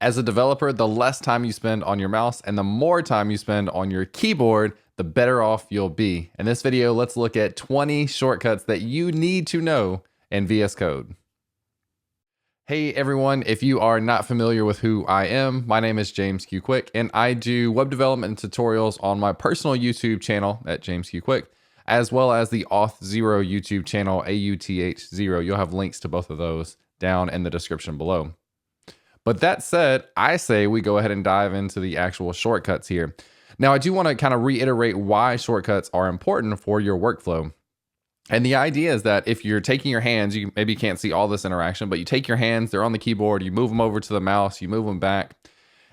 As a developer, the less time you spend on your mouse and the more time you spend on your keyboard, the better off you'll be. In this video, let's look at 20 shortcuts that you need to know in VS Code. Hey everyone, if you are not familiar with who I am, my name is James Q Quick, and I do web development tutorials on my personal YouTube channel at James Q Quick, as well as the Auth0 YouTube channel, AUTH0. You'll have links to both of those down in the description below. But that said, I say we go ahead and dive into the actual shortcuts here. Now, I do want to kind of reiterate why shortcuts are important for your workflow. And the idea is that if you're taking your hands, you maybe can't see all this interaction, but you take your hands, they're on the keyboard, you move them over to the mouse, you move them back.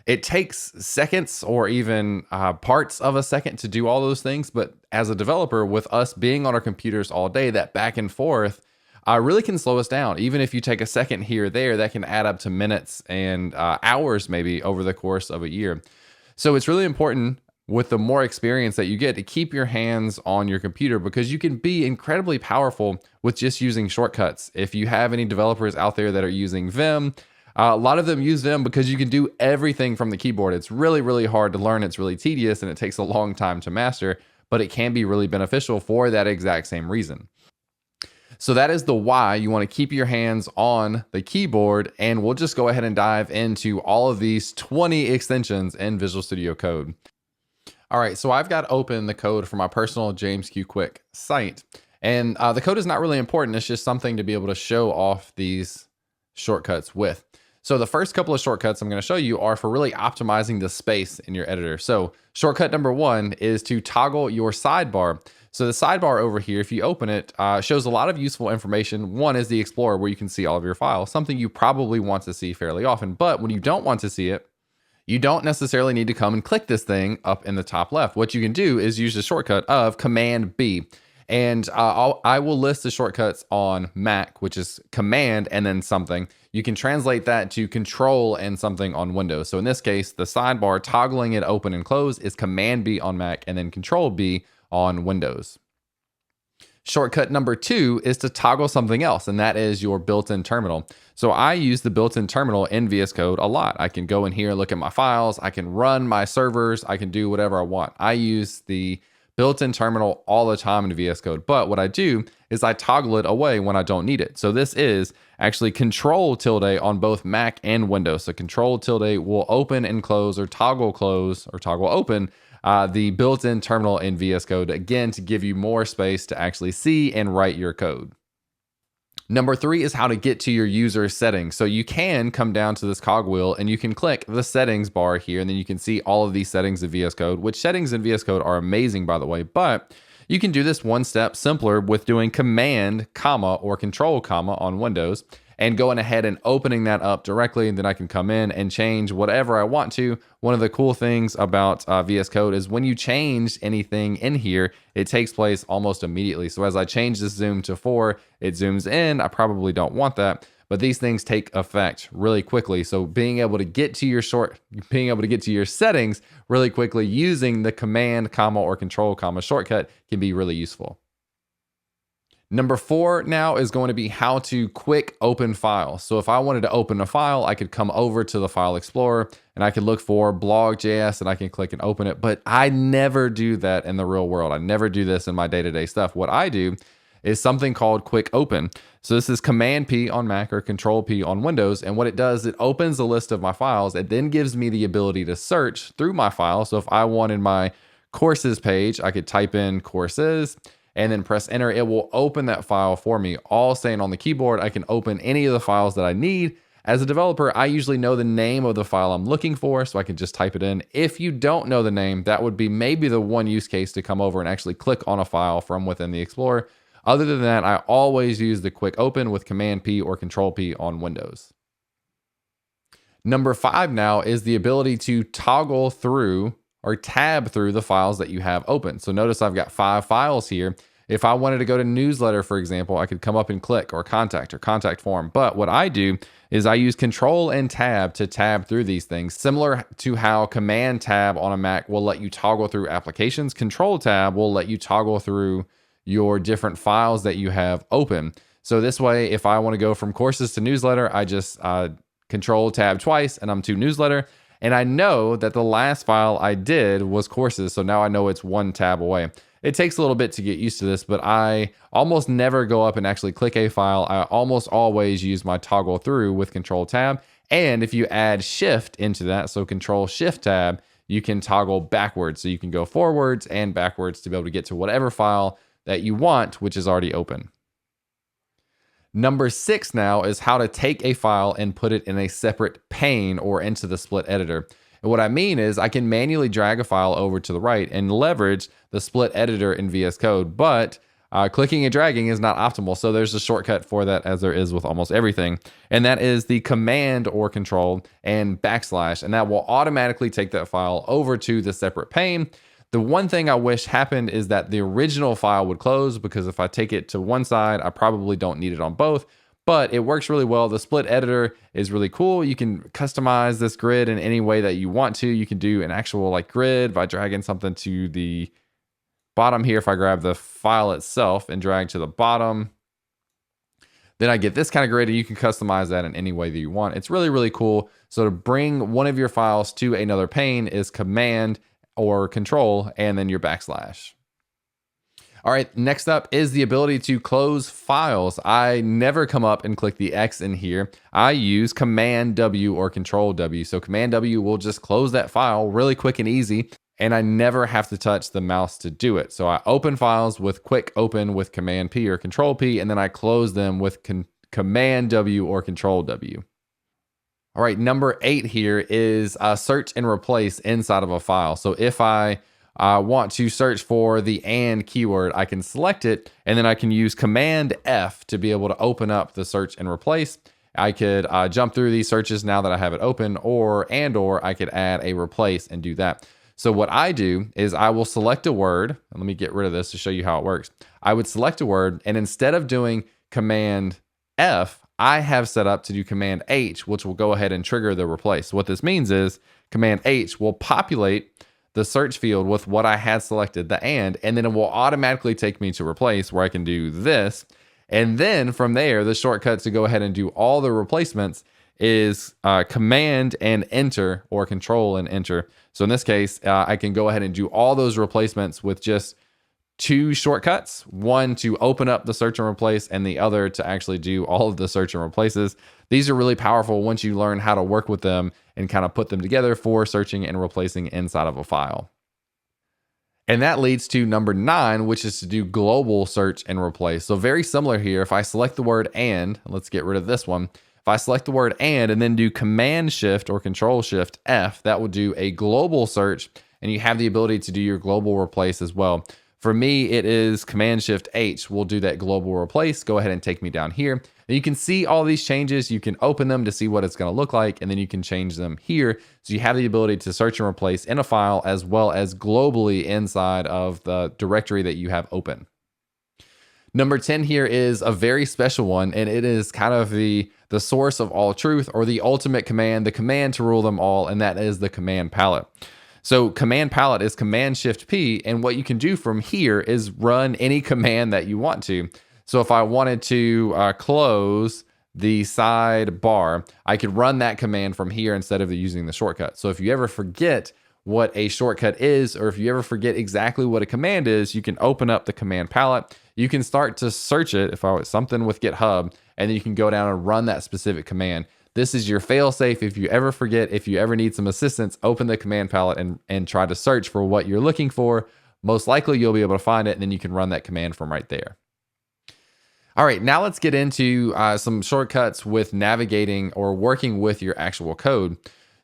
It takes seconds or even parts of a second to do all those things. But as a developer, with us being on our computers all day, that back and forth really can slow us down. Even if you take a second here or there, that can add up to minutes and hours maybe over the course of a year. So it's really important with the more experience that you get to keep your hands on your computer, because you can be incredibly powerful with just using shortcuts. If you have any developers out there that are using Vim, a lot of them use Vim because you can do everything from the keyboard. It's really, really hard to learn. It's really tedious and it takes a long time to master, but it can be really beneficial for that exact same reason. So that is the why you want to keep your hands on the keyboard, and we'll just go ahead and dive into all of these 20 extensions in Visual Studio Code. All right, so I've got open the code for my personal James Q Quick site, and the code is not really important. It's just something to be able to show off these shortcuts with. So the first couple of shortcuts I'm going to show you are for really optimizing the space in your editor. So shortcut number one is to toggle your sidebar. So the sidebar over here, if you open it, shows a lot of useful information. One is the Explorer, where you can see all of your files, something you probably want to see fairly often. But when you don't want to see it, you don't necessarily need to come and click this thing up in the top left. What you can do is use the shortcut of Command B. And I will list the shortcuts on Mac, which is Command and then something. You can translate that to Control and something on Windows. So in this case, the sidebar, toggling it open and close, is Command B on Mac and then Control B on Windows. Shortcut number two is to toggle something else, and that is your built-in terminal. So I use the built-in terminal in VS Code a lot. I can go in here, look at my files, I can run my servers, I can do whatever I want. I use the built-in terminal all the time in VS Code, but what I do is I toggle it away when I don't need it. So this is actually Control tilde on both Mac and Windows. So Control tilde will open and close or toggle open the built-in terminal in VS Code, again, to give you more space to actually see and write your code. Number three is how to get to your user settings. So you can come down to this cogwheel and you can click the settings bar here, and then you can see all of these settings in VS Code, which settings in VS Code are amazing, by the way, but you can do this one step simpler with doing Command, comma, or Control, comma on Windows, and going ahead and opening that up directly, and then I can come in and change whatever I want to. One of the cool things about VS Code is when you change anything in here, it takes place almost immediately. So as I change this zoom to 4, it zooms in. I probably don't want that, but these things take effect really quickly. So being able to get to your settings really quickly using the Command, comma, or Control, comma shortcut can be really useful. Number four now is going to be how to quick open files. So if I wanted to open a file, I could come over to the File Explorer and I could look for blog.js and I can click and open it. But I never do that in the real world. I never do this in my day-to-day stuff. What I do is something called Quick Open. So this is Command P on Mac or Control P on Windows. And what it does, it opens a list of my files. It then gives me the ability to search through my files. So if I wanted my courses page, I could type in courses and then press enter. It will open that file for me, all staying on the keyboard. I can open any of the files that I need. As a developer, I usually know the name of the file I'm looking for, so I can just type it in. If you don't know the name, that would be maybe the one use case to come over and actually click on a file from within the Explorer. Other than that, I always use the quick open with Command P or Control P on Windows. Number five now is the ability to toggle through or tab through the files that you have open. So notice I've got 5 files here. If I wanted to go to newsletter, for example, I could come up and click or contact form. But what I do is I use Control and Tab to tab through these things. Similar to how Command Tab on a Mac will let you toggle through applications, Control Tab will let you toggle through your different files that you have open. So this way, if I want to go from courses to newsletter, I just Control tab twice, and I'm to newsletter. And I know that the last file I did was courses, so now I know it's one tab away. It takes a little bit to get used to this, but I almost never go up and actually click a file. I almost always use my toggle through with Control tab. And if you add Shift into that, so Control Shift tab, you can toggle backwards. So you can go forwards and backwards to be able to get to whatever file that you want, which is already open. Number 6 now is how to take a file and put it in a separate pane or into the split editor. And what I mean is I can manually drag a file over to the right and leverage the split editor in VS Code, but clicking and dragging is not optimal. So there's a shortcut for that, as there is with almost everything. And that is the Command or Control and backslash, and that will automatically take that file over to the separate pane. The one thing I wish happened is that the original file would close, because if I take it to one side, I probably don't need it on both, but it works really well. The split editor is really cool. You can customize this grid in any way that you want to. You can do an actual like grid by dragging something to the bottom here. If I grab the file itself and drag to the bottom, then I get this kind of grid, and you can customize that in any way that you want. It's really, really cool. So to bring one of your files to another pane is Command or Control, and then your backslash. All right, next up is the ability to close files. I never come up and click the X in here. I use Command W or Control W. So Command W will just close that file really quick and easy, and I never have to touch the mouse to do it. So I open files with quick open with Command P or Control P, and then I close them with Command W or Control W. All right, number 8 here is search and replace inside of a file. So if I want to search for the and keyword, I can select it, and then I can use Command F to be able to open up the search and replace. I could jump through these searches now that I have it open, or I could add a replace and do that. So what I do is I will select a word, and let me get rid of this to show you how it works. I would select a word, and instead of doing Command F, I have set up to do Command H, which will go ahead and trigger the replace. What this means is Command H will populate the search field with what I had selected, the and then it will automatically take me to replace, where I can do this. And then from there, the shortcut to go ahead and do all the replacements is Command and Enter or Control and Enter. So in this case, I can go ahead and do all those replacements with just 2 shortcuts, one to open up the search and replace, and the other to actually do all of the search and replaces. These are really powerful once you learn how to work with them and kind of put them together for searching and replacing inside of a file. And that leads to number 9, which is to do global search and replace. So very similar here. If I select the word and, let's get rid of this one. If I select the word and then do Command Shift or Control Shift F, that will do a global search, and you have the ability to do your global replace as well. For me, it is Command Shift H will do that global replace. Go ahead and take me down here. And you can see all these changes. You can open them to see what it's going to look like, and then you can change them here. So you have the ability to search and replace in a file as well as globally inside of the directory that you have open. Number 10 here is a very special one, and it is kind of the source of all truth, or the ultimate command, the command to rule them all, and that is the command palette. So command palette is Command Shift P, and what you can do from here is run any command that you want to. So if I wanted to close the sidebar, I could run that command from here instead of using the shortcut. So if you ever forget what a shortcut is, or if you ever forget exactly what a command is, you can open up the command palette. You can start to search it if I was something with GitHub, and then you can go down and run that specific command. This is your fail-safe. If you ever forget, if you ever need some assistance, open the command palette and try to search for what you're looking for. Most likely you'll be able to find it, and then you can run that command from right there. All right, now let's get into some shortcuts with navigating or working with your actual code.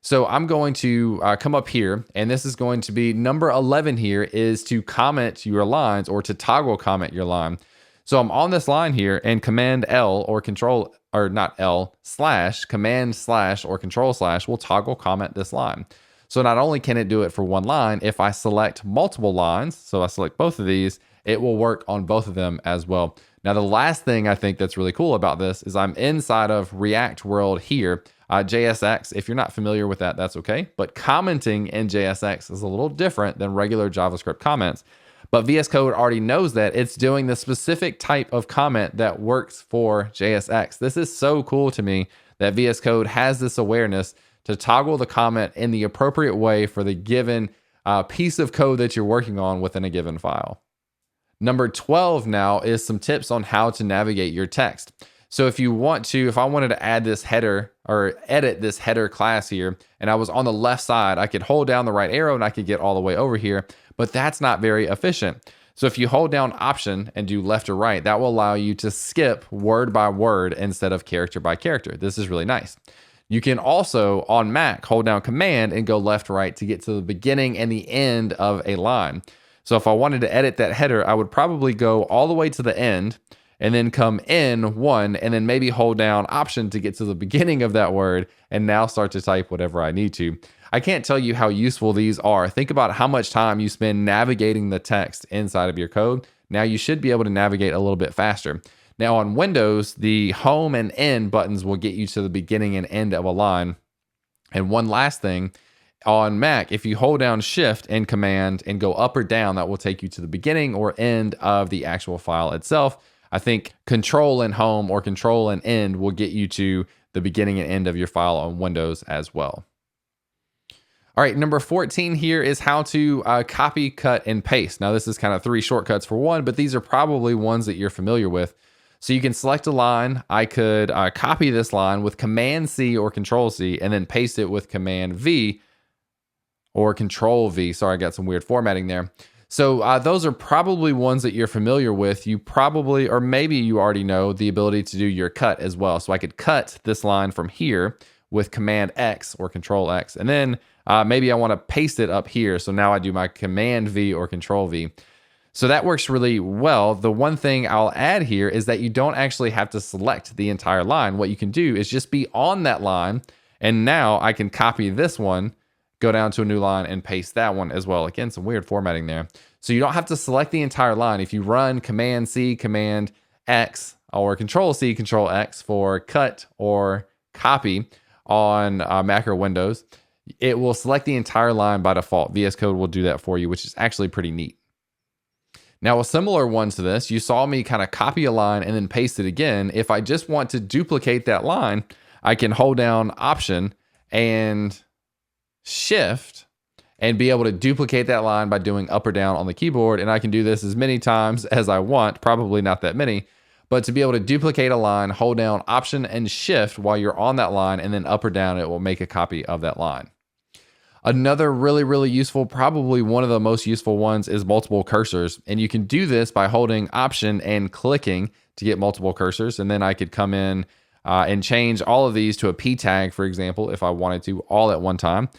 So I'm going to come up here, and this is going to be number 11 here, is to comment your lines or to toggle comment your line. So I'm on this line here, and Command L or Control, or not L, slash, Command slash or Control slash will toggle comment this line. So not only can it do it for one line, if I select multiple lines, so I select both of these, it will work on both of them as well. Now, the last thing I think that's really cool about this is I'm inside of React world here, JSX. If you're not familiar with that, that's okay. But commenting in JSX is a little different than regular JavaScript comments. But VS Code already knows that it's doing the specific type of comment that works for JSX. This is so cool to me that VS Code has this awareness to toggle the comment in the appropriate way for the given piece of code that you're working on within a given file. Number 12 now is some tips on how to navigate your text. So if I wanted to add this header or edit this header class here, and I was on the left side, I could hold down the right arrow and I could get all the way over here, but that's not very efficient. So if you hold down Option and do left or right, that will allow you to skip word by word instead of character by character. This is really nice. You can also, on Mac, hold down Command and go left or right to get to the beginning and the end of a line. So if I wanted to edit that header, I would probably go all the way to the end and then come in one, and then maybe hold down Option to get to the beginning of that word, and now start to type whatever I need to. I can't tell you how useful these are. Think about how much time you spend navigating the text inside of your code. Now you should be able to navigate a little bit faster. Now on Windows, the home and end buttons will get you to the beginning and end of a line. And one last thing, on Mac, if you hold down Shift and Command and go up or down, that will take you to the beginning or end of the actual file itself. I think Control and Home or Control and End will get you to the beginning and end of your file on Windows as well. All right, number 14 here is how to copy, cut, and paste. Now this is kind of 3 shortcuts for one, but these are probably ones that you're familiar with. So you can select a line. I could copy this line with Command C or Control C and then paste it with Command V or Control V. Sorry, I got some weird formatting there. So those are probably ones that you're familiar with. You probably, or maybe you already know the ability to do your cut as well. So I could cut this line from here with Command X or Control X. And then maybe I want to paste it up here. So now I do my Command V or Control V. So that works really well. The one thing I'll add here is that you don't actually have to select the entire line. What you can do is just be on that line. And now I can copy this one, go down to a new line and paste that one as well. Again, some weird formatting there. So you don't have to select the entire line. If you run Command C, Command X, or Control C, Control X for cut or copy on Mac or Windows, it will select the entire line by default. VS Code will do that for you, which is actually pretty neat. Now, a similar one to this, you saw me kind of copy a line and then paste it again. If I just want to duplicate that line, I can hold down Option and Shift and be able to duplicate that line by doing up or down on the keyboard. And I can do this as many times as I want, probably not that many, but to be able to duplicate a line, hold down Option and Shift while you're on that line, and then up or down, it will make a copy of that line. Another really, really useful, probably one of the most useful ones, is multiple cursors. And you can do this by holding Option and clicking to get multiple cursors. And then I could come in and change all of these to a P tag, for example, if I wanted to, all at one time.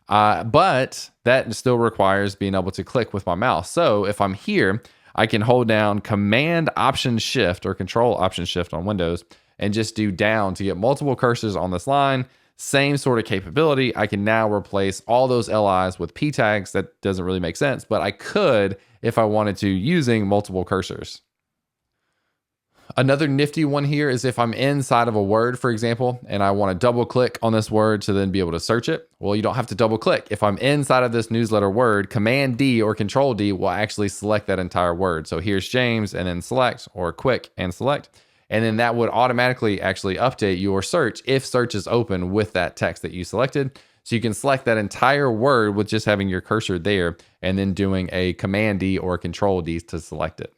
But that still requires being able to click with my mouse. So if I'm here, I can hold down Command Option Shift or Control Option Shift on Windows and just do down to get multiple cursors on this line. Same sort of capability. I can now replace all those LIs with P tags. That doesn't really make sense, but I could if I wanted to, using multiple cursors. Another nifty one here is if I'm inside of a word, for example, and I want to double click on this word to then be able to search it. Well, you don't have to double click. If I'm inside of this newsletter word, Command D or Control D will actually select that entire word. So here's James, and then select, or quick and select. And then that would automatically actually update your search if search is open with that text that you selected. So you can select that entire word with just having your cursor there and then doing a Command D or Control D to select it.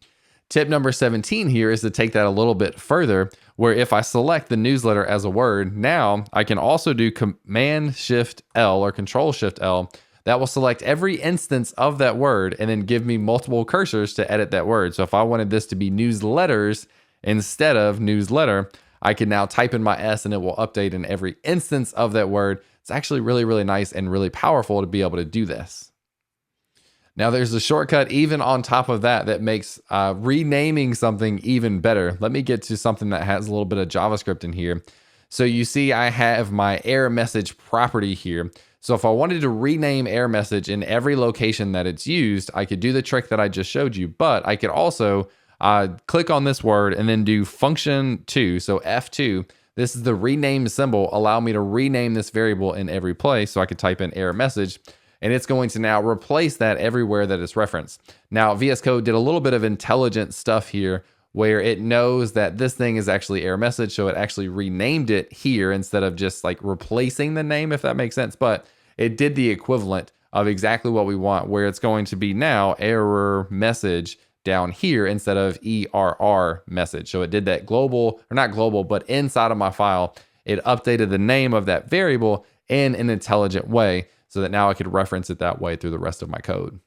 Tip number 17 here is to take that a little bit further, where if I select the newsletter as a word, now I can also do Command Shift L or Control Shift L. That will select every instance of that word and then give me multiple cursors to edit that word. So if I wanted this to be newsletters instead of newsletter, I can now type in my S and it will update in every instance of that word. It's actually really, really nice and really powerful to be able to do this. Now there's a shortcut even on top of that that makes renaming something even better. Let me get to something that has a little bit of JavaScript in here. So you see I have my error message property here. So if I wanted to rename error message in every location that it's used, I could do the trick that I just showed you, but I could also click on this word and then do function 2, so F2. This is the rename symbol. Allow me to rename this variable in every place. So I could type in error message. and it's going to now replace that everywhere that it's referenced. Now, VS Code did a little bit of intelligent stuff here where it knows that this thing is actually error message, so it actually renamed it here instead of just like replacing the name, if that makes sense. But it did the equivalent of exactly what we want, where it's going to be now error message down here instead of ERR message. So it did that global, or not global, but inside of my file, it updated the name of that variable in an intelligent way so that now I could reference it that way through the rest of my code.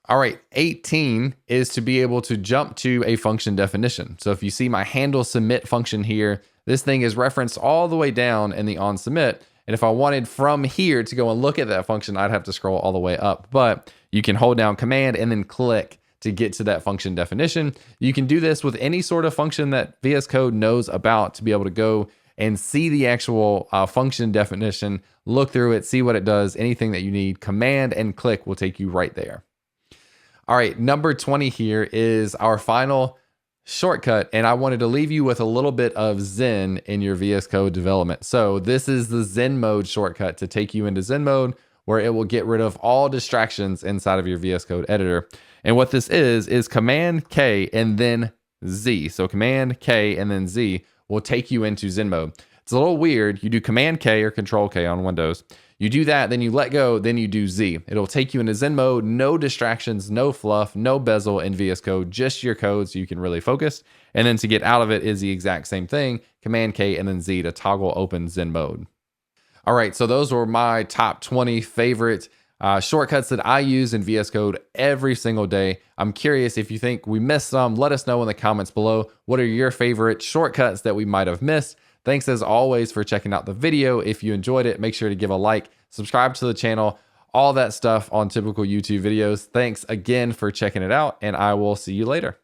All right, 18 is to be able to jump to a function definition. So if you see my handle submit function here, this thing is referenced all the way down in the on submit. And if I wanted from here to go and look at that function, I'd have to scroll all the way up. But you can hold down command and then click to get to that function definition. You can do this with any sort of function that VS Code knows about to be able to go and see the actual function definition, look through it, see what it does, anything that you need. Command and click will take you right there. All right, number 20 here is our final shortcut, and I wanted to leave you with a little bit of Zen in your VS Code development. So this is the Zen Mode shortcut to take you into Zen Mode, where it will get rid of all distractions inside of your VS Code editor. And what this is Command K and then Z. So Command K and then Z will take you into Zen Mode. It's a little weird. You do Command K or Control K on Windows. You do that, then you let go, then you do Z. It'll take you into Zen Mode, no distractions, no fluff, no bezel in VS Code, just your code so you can really focus. And then to get out of it is the exact same thing, Command K and then Z to toggle open Zen Mode. All right, so those were my top 20 favorite shortcuts that I use in VS Code every single day. I'm curious if you think we missed some. Let us know in the comments below. What are your favorite shortcuts that we might have missed? Thanks as always for checking out the video. If you enjoyed it, make sure to give a like, subscribe to the channel, all that stuff on typical YouTube videos. Thanks again for checking it out, and I will see you later.